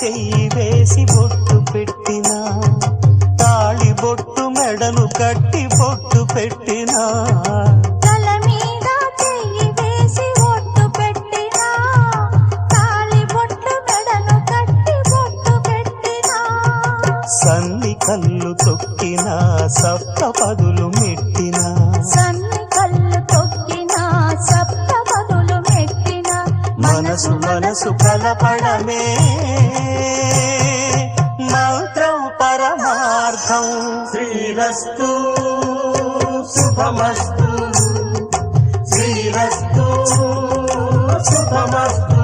చెయ్యి వేసి బొట్టు పెట్టినా, తాళి బొట్టు మెడను కట్టి బొట్టు పెట్టినా, తల మీద చెయ్యి వేసి బొట్టు పెట్టినా, తాళి బొట్టు మెడను కట్టి బొట్టు పెట్టినా, సన్ని కళ్ళు తొక్కినా సప్త పదులు మెట్టినా, సన్ని కళ్ళు తొక్కినా సప్త పదులు మెట్టినా, మనసు మనసు కలపడమే మంత్రం పరమార్థం. శ్రీరస్తు శుభమస్తు, శ్రీరస్తు శుభమస్తు.